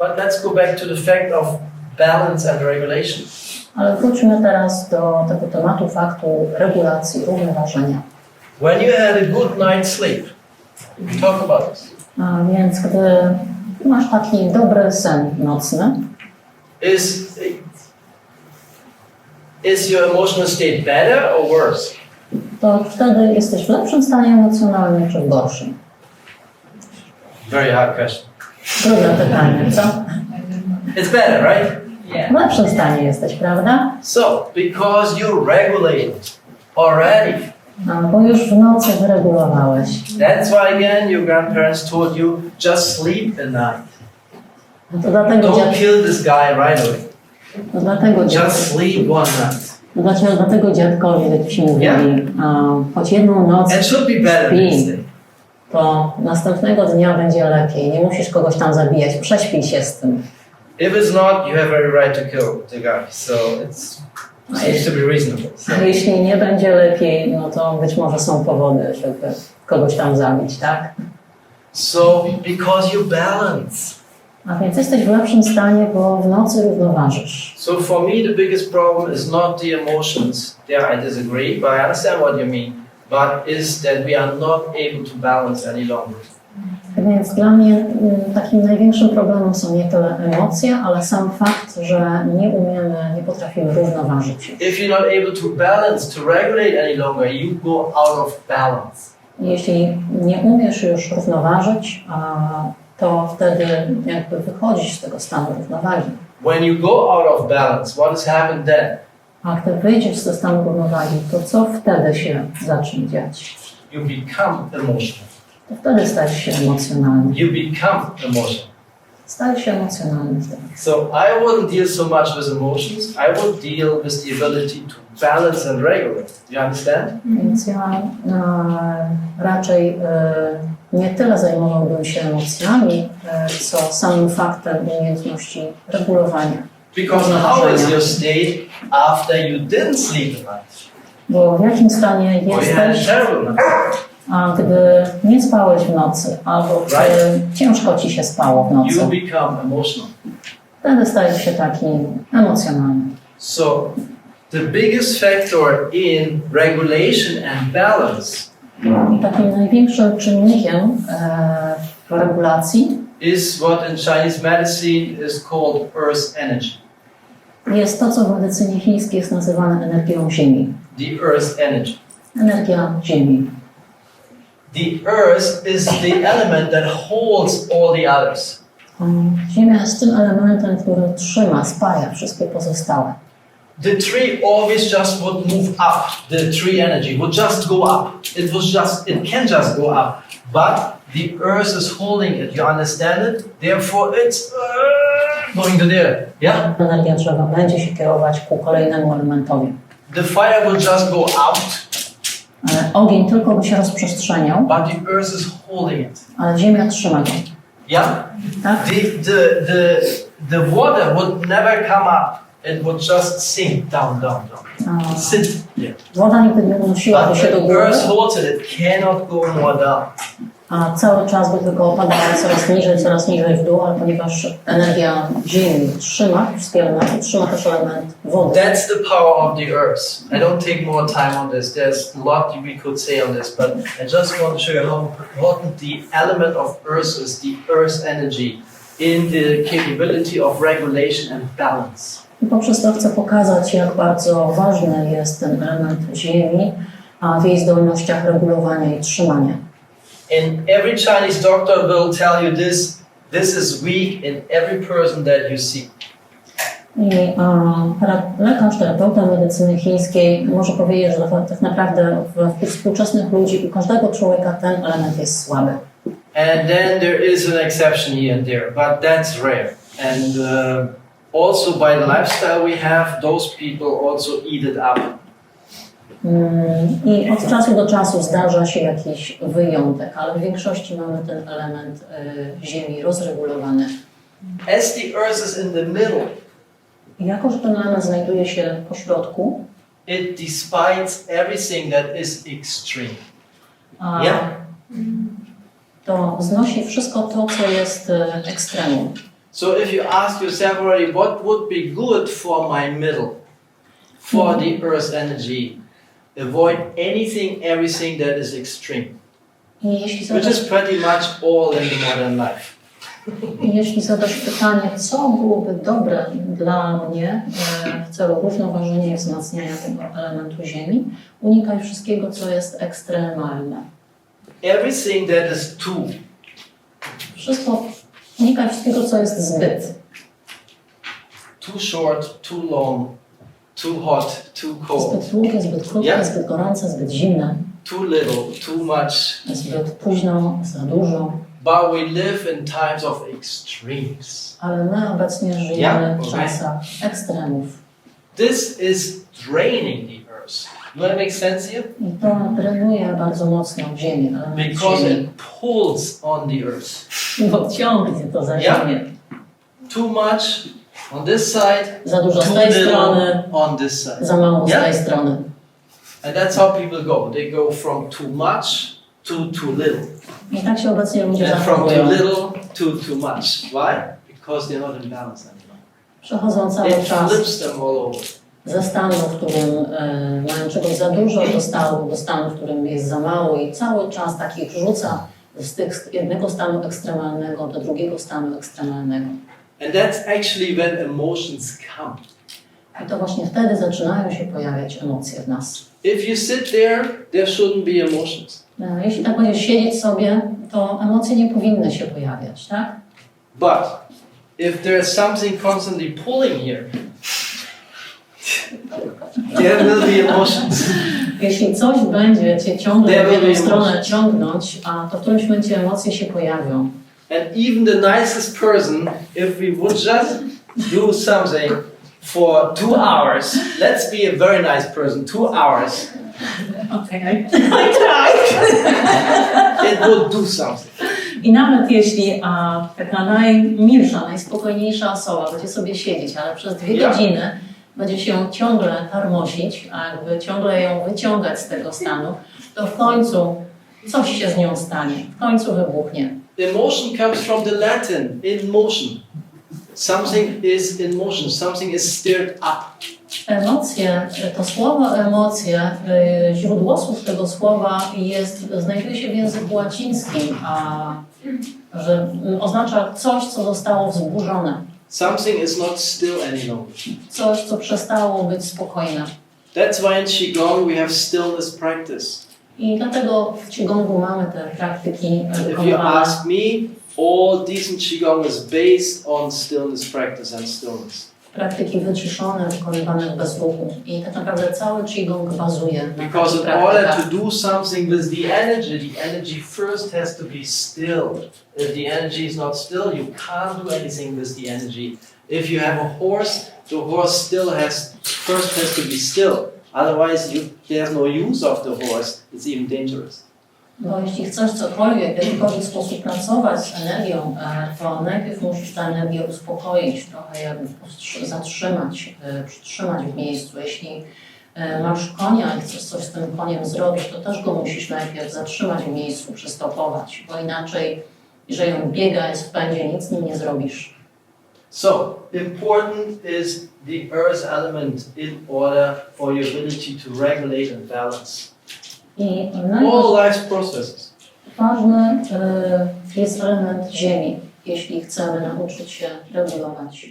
But let's go back to the fact of balance and regulation. Ale wróćmy teraz do tego tematu faktu regulacji, równoważenia. When you had a good night's sleep, we talk about this. A więc gdy masz taki dobry sen nocny, is your emotional state better or worse? to wtedy jesteś w lepszym stanie emocjonalnym czy w gorszym? Very hard question. Trudne pytanie, co? It's better, right? W lepszym stanie jesteś, prawda? So, because you regulate already, Bo już w nocy wyregulowałeś. that's why again your grandparents told you just sleep at night. To dlatego, Don't kill this guy right away. Just sleep one night. Dlatego dziadkowie ci mówili, choć jedną noc It should be better next day. to następnego dnia będzie lepiej. Nie musisz kogoś tam zabijać. Prześpij się z tym. If it's not, you have every right to kill the guy. So it seems to be reasonable. So. A jeśli nie będzie lepiej, no to być może są powody, żeby kogoś tam zabić, tak? So because you balance. A więc jesteś w lepszym stanie, bo w nocy równoważysz. So for me, the biggest problem is not the emotions. There I disagree, but I understand what you mean. But is that we are not able to balance any longer. Więc dla mnie takim największym problemem są nie tyle emocje, ale sam fakt, że nie potrafimy równoważyć. If you're not able to balance, to regulate any longer, you go out of balance. Jeśli nie umiesz już równoważyć, to wtedy jakby wychodzisz z tego stanu równowagi. When you go out of balance, what has happened then? A gdy wyjdziesz ze stanu równowagi, to co wtedy się zacznie dziać? You become emotional. To wtedy stajesz się emocjonalny. You become emotional. Stajesz się emocjonalny wtedy. So I wouldn't deal so much with emotions. I would deal with the ability to balance and regulate. Do you understand? Więc ja raczej nie tyle zajmowałbym się emocjami, co samym faktem umiejętności regulowania. Because how is your state after you didn't sleep at night? Bo w jakim stanie Or you had a jesteś, terrible night? a gdy nie spałeś w nocy, albo gdy ciężko ci się spało w nocy, You become emotional. wtedy stajesz się taki emocjonalny. So the biggest factor in regulation and balance I takim największym czynnikiem w regulacji is what in Chinese medicine is called earth energy. jest to, co w medycynie chińskiej jest nazywane energią Ziemi. The earth energy. Energia Ziemi. The earth is the element that holds all the others. Ziemia jest tym elementem, który trzyma, spaja wszystkie pozostałe. The tree always just would move up. The tree energy would just go up. It can just go up. But the earth is holding it. You understand it? Therefore it's going to there. Yeah? Energia drzewa będzie się kierować ku kolejnemu elementowi. The fire will just go out. Ogień tylko by się rozprzestrzeniał, But the earth is holding it. ale ziemia trzyma go. Yeah? Tak? The water would never come up. It would just sink down. Sit there. Woda nigdy nie unosiłaby się do The góry, earth holds it. It cannot go more down. a cały czas by tylko opadała coraz niżej w dół, ale ponieważ energia Ziemi trzyma wszystkie elementy, trzyma też element wody. That's the power of the earth. I don't take more time on this. There's a lot we could say on this, but I just want to show you how important the element of earth is, the earth's energy in the capability of regulation and balance. I poprzez to chcę pokazać, jak bardzo ważny jest ten element Ziemi, a w jej zdolnościach regulowania i trzymania. And every Chinese doctor will tell you this is weak in every person that you see. I lekarz, terapeuta medycyny chińskiej może powiedzieć, że tak naprawdę w współczesnych ludzi u każdego człowieka ten element jest słaby. And then there is an exception here and there, but that's rare. And also by the lifestyle we have, those people also eat it up. I od czasu do czasu zdarza się jakiś wyjątek, ale w większości mamy ten element Ziemi rozregulowany. As the earth is in the middle, I jako, że ten element znajduje się po środku, it despises everything that is extreme. to znosi wszystko to, co jest ekstremum. So if you ask yourself already, what would be good for my middle, for the earth's energy, avoid anything, everything that is extreme, which is pretty much all in the modern life. Jeśli zadasz pytanie, co byłoby dobre dla mnie w celu równoważenia i wzmacniania tego elementu ziemi, unikaj wszystkiego, co jest ekstremalne. Everything that is too. Unikaj wszystkiego, co jest zbyt. Too short, too long, too hot, too cold. Zbyt długie, zbyt krótkie, zbyt gorące, zbyt zimne. Too little, too much. Zbyt późno, za dużo. But we live in times of extremes. Ale my obecnie żyjemy w czasach ekstremów. This is draining the earth. Does that make sense here? I to drenuje bardzo mocno ziemię. Because it pulls on the earth. Bo ciągnie to za ziemię. Too much on this side, za dużo z tej strony, on this side. Za mało z tej strony. And that's how people go. They go from too much to too little. I tak się obecnie ludzie zachowują. And from too little to too much. Why? Because they're not in balance anymore. Przechodzą cały czas flips them all over. Ze stanu, w którym mają czegoś za dużo, do stanu, w którym jest za mało i cały czas takich rzuca z jednego stanu ekstremalnego do drugiego stanu ekstremalnego. And that's actually when emotions come. I to właśnie wtedy zaczynają się pojawiać emocje w nas. If you sit there, there shouldn't be emotions. Jeśli tak będziesz siedzieć sobie, to emocje nie powinny się pojawiać, tak? But if there's something constantly pulling here, there will be emotions. Jeśli coś będzie cię ciągle w jedną stronę ciągnąć, a to w którymś momencie emocje się pojawią. And even the nicest person, if we would just do something for 2 hours, let's be a very nice person, 2 hours. Okay, I tried. It would do something. I nawet jeśli taka najmilsza, najspokojniejsza osoba będzie sobie siedzieć, ale przez 2 godziny będzie się ciągle tarmosić, a jakby ciągle ją wyciągać z tego stanu, to w końcu coś się z nią stanie, w końcu wybuchnie. Emotion comes from the Latin, in motion. Something is in motion, something is stirred up. Emocje, to słowo emocje, źródło słów tego słowa znajduje się w języku łacińskim, że oznacza coś, co zostało wzburzone. Something is not still any longer. Coś, co przestało być spokojne. That's why in Qi Gong we have stillness practice. I dlatego w Qi Gongu mamy te praktyki If you ask me, all decent Qi Gong is based on stillness practice and stillness. Praktyki wyciszone, wykonywane bez ruchu. I tak naprawdę cały Qi Gong bazuje na Because in order to do something with the energy first has to be still. If the energy is not still, you can't do anything with the energy. If you have a horse, the horse first has to be still. Otherwise, there's no use of the horse. It's even dangerous. Bo jeśli chcesz cokolwiek, w jakikolwiek sposób pracować z energią, to najpierw musisz tę energię uspokoić, trochę jakby zatrzymać, przytrzymać w miejscu. Jeśli masz konia i chcesz coś z tym koniem zrobić, to też go musisz najpierw zatrzymać w miejscu, przystopować, bo inaczej, jeżeli on biega, jest w pędzie, nic z nim nie zrobisz. So, important is the earth element in order for your ability to regulate and balance. I all life's processes. Ważny jest element ziemi, jeśli chcemy nauczyć się regulować